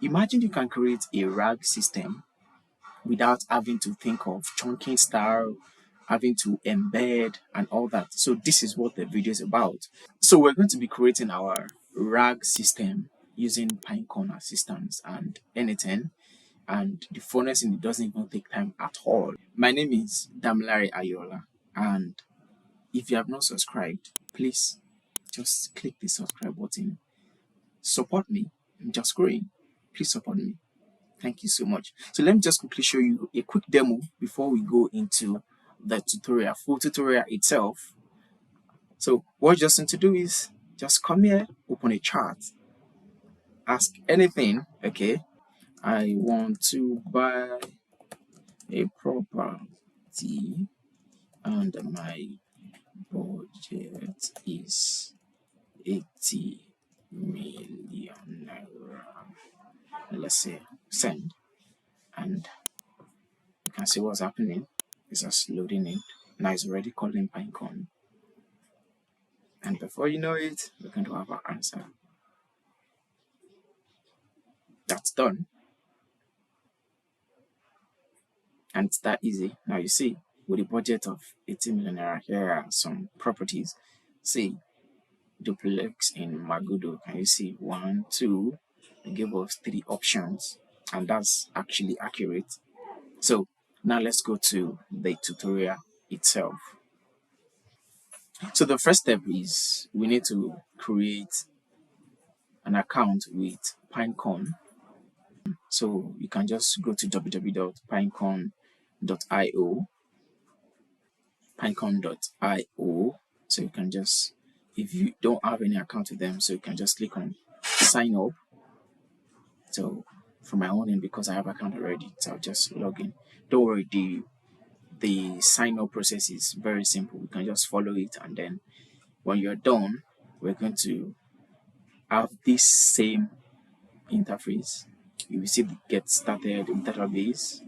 Imagine you can create a RAG system without having to think of chunking style, having to embed and all that. So this is what the video is about. So we're going to be creating our RAG system using Pinecone Assistance and n8n. And the funnest thing, it doesn't even take time at all. My name is Damilare Ayola, and if you have not subscribed, please just click the subscribe button. Support me. I'm just growing. Please support me. Thank you so much. So let me just quickly show you a quick demo before we go into the tutorial, full tutorial itself. So what you just need to do is just come here, open a chart, ask anything. Okay, I want to buy a property and my budget is 80 million naira. Let's say send, and you can see what's happening. It's just loading it. Now it's already calling Pinecone. And before you know it, we're going to have our answer. That's done. And it's that easy. Now you see, with a budget of 80 million naira, here are some properties. See, duplex in Magudo. Can you see 1, 2? It gave us 3 options, and that's actually accurate. So now let's go to the tutorial itself. So the first step is we need to create an account with Pinecone. So you can just go to www.pinecone.io, pinecone.io. So you can just, if you don't have any account with them, so you can just click on sign up. So for my own end, because I have account already, so I'll just log in. Don't worry, the sign up process is very simple. You can just follow it, and then when you're done, we're going to have this same interface. You will see the get started in database.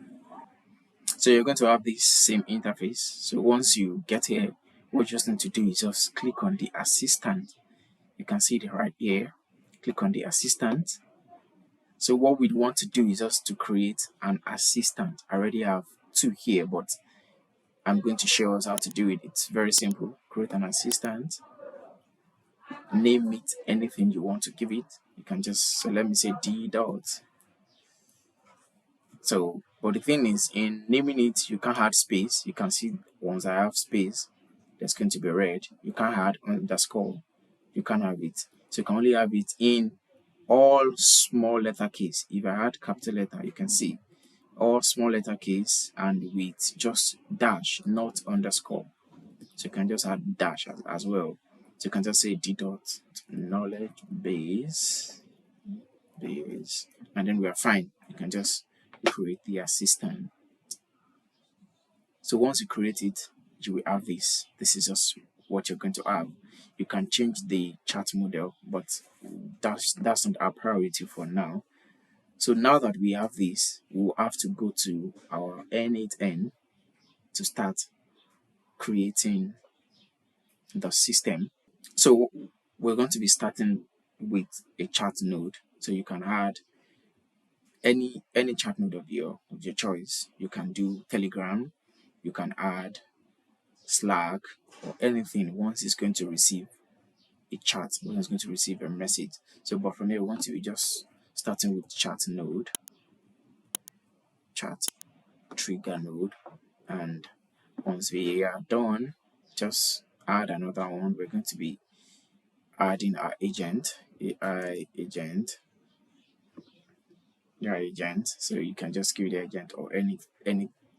So you're going to have this same interface. So once you get here, what you just need to do is just click on the assistant. You can see it right here. Click on the assistant. So what we want to do is just to create an assistant. I already have 2 here, but I'm going to show us how to do it. It's very simple. Create an assistant. Name it anything you want to give it. You can just, so let me say D dot. So, but the thing is, in naming it, you can't add space. You can see once I have space, there's going to be red. You can't add underscore. You can't have it. So you can only have it in all small letter case. If I add capital letter, you can see all small letter case and with just dash, not underscore. So you can just add dash as well. So you can just say d dot knowledge base, and then we are fine. You can just create the assistant. So once you create it, you will have this. This is just what you're going to have. You can change the chat model, but that's not our priority for now. So now that we have this, we'll have to go to our n8n to start creating the system. So we're going to be starting with a chat node. So you can add any chat node of your choice. You can do Telegram, you can add Slack, or anything once it's going to receive a chat, when it's going to receive a message. So but from here we want to be just starting with chat node, chat trigger node, and once we are done, just add another one. We're going to be adding our agent, AI agent. So you can just give the agent or any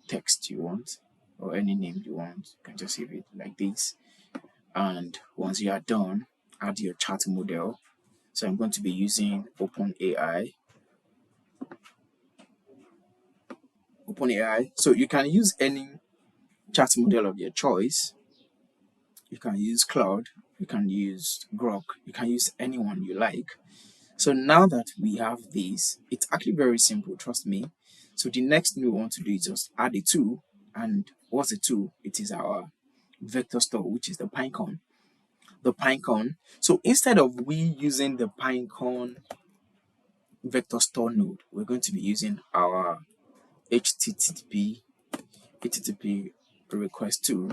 text you want or any name you want. You can just give it like this. And once you are done, add your chat model. So I'm going to be using OpenAI. So you can use any chat model of your choice. You can use Cloud, you can use Grok, you can use anyone you like. So now that we have this, it's actually very simple, trust me. So the next thing we want to do is just add a tool. And what's a tool? It is our vector store, which is the Pinecone. So instead of we using the Pinecone vector store node, we're going to be using our HTTP request tool.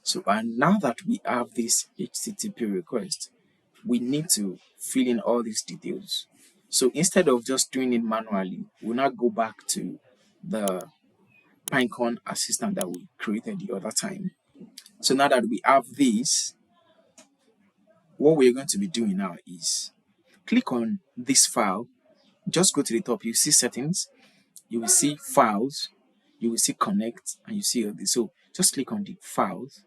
So, and now that we have this HTTP request, we need to fill in all these details. So instead of just doing it manually, we'll now go back to the Pinecone Assistant that we created the other time. So now that we have this, what we're going to be doing now is click on this file, just go to the top, you see settings, you will see files, you will see connect, and you see all this. So just click on the files.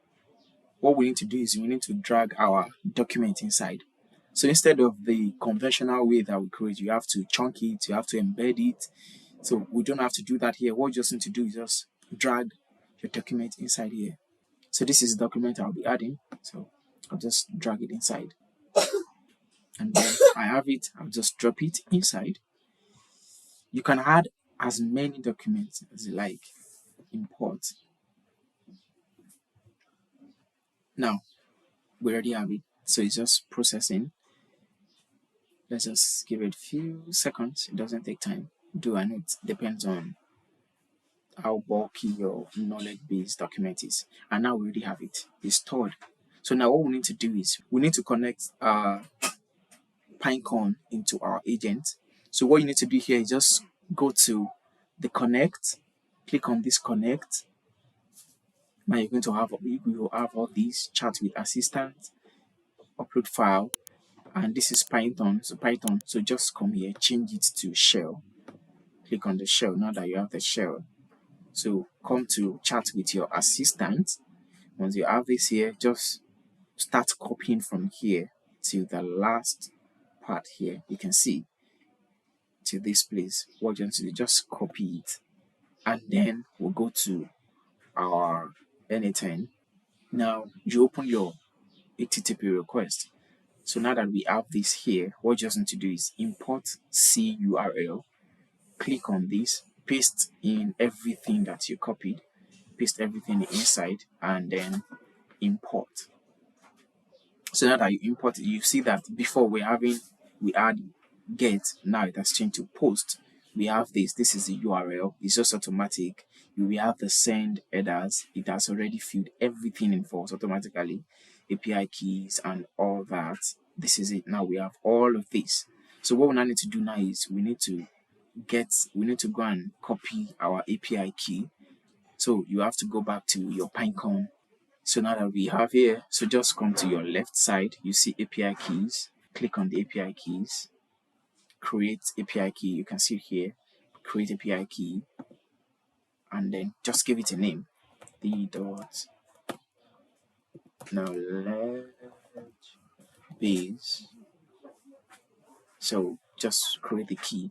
What we need to do is we need to drag our document inside. So instead of the conventional way that we create, you have to chunk it, you have to embed it. So we don't have to do that here. What you just need to do is just drag your document inside here. So this is the document I'll be adding. So I'll just drag it inside. And then I have it, I'll just drop it inside. You can add as many documents as you like. Import. Now, we already have it. So it's just processing. Let's just give it a few seconds. It doesn't take time. I know it depends on how bulky your knowledge base document is. And now we already have it. It's stored. So now what we need to do is we need to connect Pinecone into our agent. So what you need to do here is just go to the connect, click on this connect. Now you're going to have all these chat with assistant, upload file, and this is Python. So just come here, change it to shell. Click on the shell now that you have the shell. So come to chat with your assistant. Once you have this here, just start copying from here to the last part here. You can see to this place. What you want to do, just copy it, and then we'll go to our n8n. Now you open your HTTP request. So now that we have this here, what you just need to do is import C URL. Click on this, paste in everything that you copied, paste everything inside, and then import. So now that you import it, you see that before we had get, now it has changed to post. We have this is the URL, it's just automatic. We have the send headers, it has already filled everything in for us automatically, API keys and all that. This is it. Now we have all of this. So what we now need to do now is we need to go and copy our API key. So you have to go back to your Pinecone. So now that we have here, so just come to your left side, you see API keys, click on the API keys, create API key, you can see here, create API key, and then just give it a name, the dot knowledge base. So just create the key,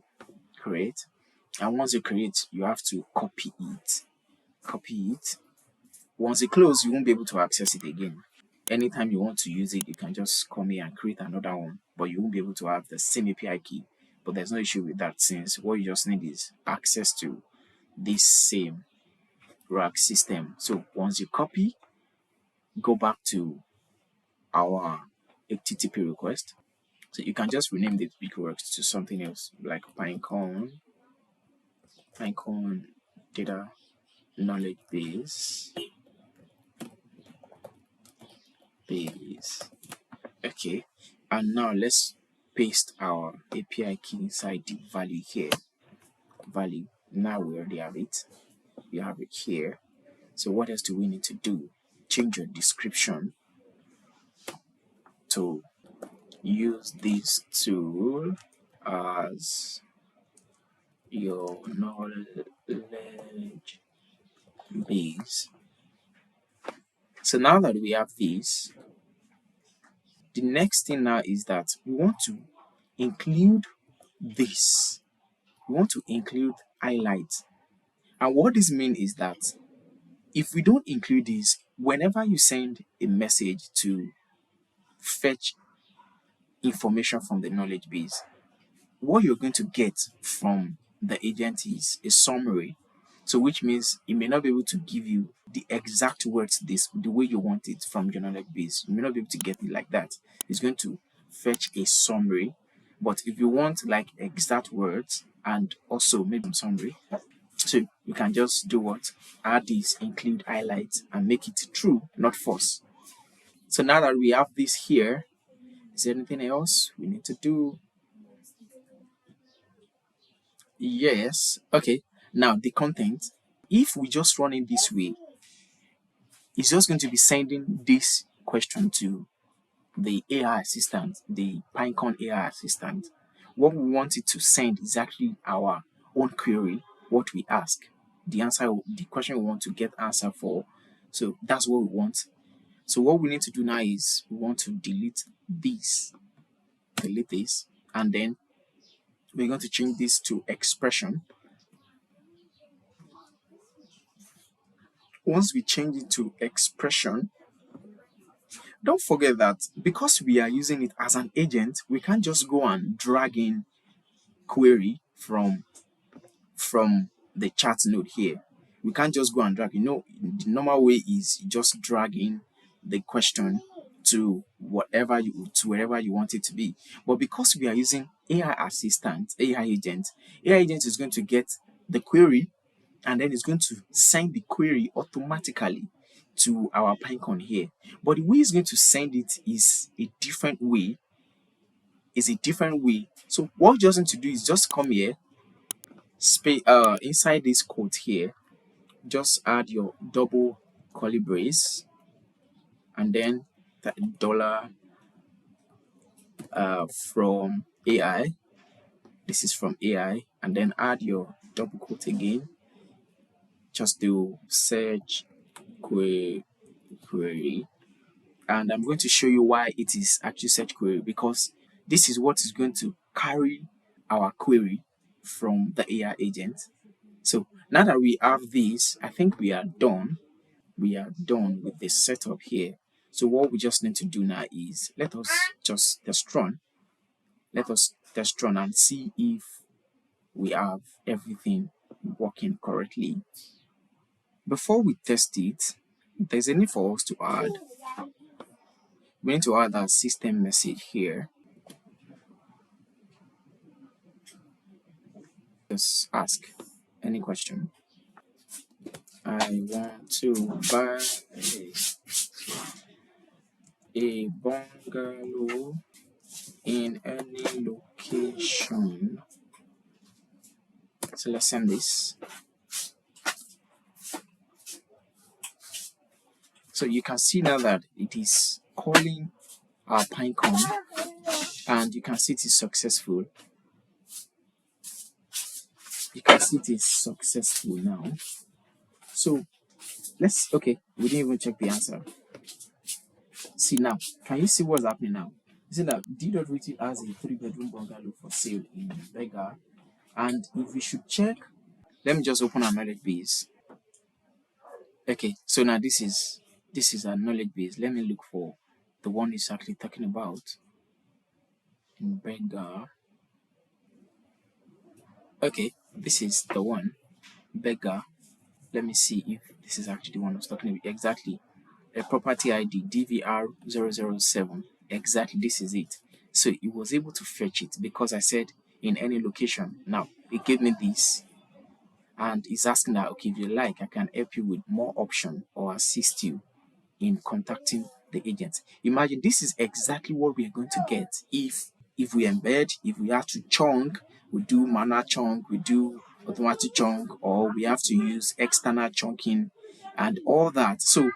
create, and once you create, you have to copy it. Once it closes, you won't be able to access it again. Anytime you want to use it, you can just come here and create another one, but you won't be able to have the same API key. But there's no issue with that, since what you just need is access to this same rack system. So once you copy, go back to our HTTP request. So you can just rename the request to something else, like Pinecone data knowledge base. Okay, and now let's paste our API key inside the value here. Now we already have it. We have it here. So what else do we need to do? Change your description to use this tool as your knowledge base. So now that we have this, the next thing now is that we want to include this. We want to include highlights. And what this means is that if we don't include this, whenever you send a message to fetch information from the knowledge base, what you're going to get from the agent is a summary. So which means it may not be able to give you the exact words the way you want it from your knowledge base. You may not be able to get it like that. It's going to fetch a summary, But if you want like exact words and also maybe some summary, so you can just do what? Add this, include highlights, and make it true, not false. So now that we have this here, is there anything else we need to do? Yes. Okay. Now the content. If we just run it this way, it's just going to be sending this question to the AI assistant, the Pinecone AI assistant. What we want it to send is actually our own query, what we ask, the answer, the question we want to get answer for. So that's what we want. So what we need to do now is we want to delete this, and then we're going to change this to expression. Once we change it to expression, don't forget that because we are using it as an agent, we can't just go and drag in query from the chat node here. We can't just go and drag. The normal way is just dragging the question to wherever you want it to be. But because we are using AI assistant, AI agent is going to get the query and then it's going to send the query automatically to our Pinecone here. But the way it's going to send it is a different way. So what you just need to do is just come here, inside this quote here, just add your double curly brace and then the dollar from AI. This is from AI, and then add your double quote again. Just do search query, and I'm going to show you why it is actually search query, because this is what is going to carry our query from the AI agent. So now that we have this, I think we are done. We are done with the setup here. So what we just need to do now is let us just test run. Let us test run and see if we have everything working correctly. Before we test it, there's a need for us to add. We need to add our system message here. Just ask any question. I want to buy a bungalow in any location. So let's send this. So you can see now that it is calling our Pinecone, and you can see it is successful. You can see it is successful now. So we didn't even check the answer. See now, can you see what's happening now? You see that D.Retail has a 3-bedroom bungalow for sale in Vega, and if we should check, let me just open our knowledge base. Okay, so now this is our knowledge base. Let me look for the one it's actually talking about in Vega. Okay, this is the one, Vega. Let me see if this is actually the one I was talking about. Exactly. A property ID DVR007. Exactly, this is it. So it was able to fetch it because I said in any location. Now it gave me this, and it's asking that, okay, if you like, I can help you with more option or assist you in contacting the agent. Imagine this is exactly what we are going to get if we embed, if we have to chunk, we do manual chunk, we do automatic chunk, or we have to use external chunking and all that. So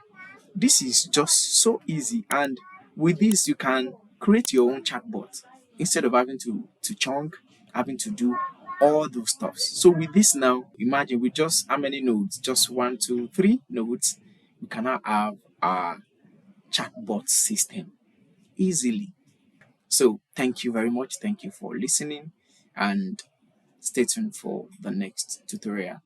this is just so easy, and with this you can create your own chatbot instead of having to chunk, having to do all those stuffs. So with this now, imagine with just how many nodes? Just 1, 2, 3 nodes, we can now have our chatbot system easily. So thank you very much. Thank you for listening, and stay tuned for the next tutorial.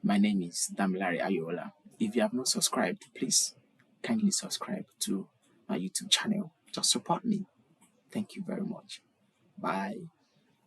My name is Damilare Ayola. If you have not subscribed, please kindly subscribe to my YouTube channel. Just support me. Thank you very much. Bye.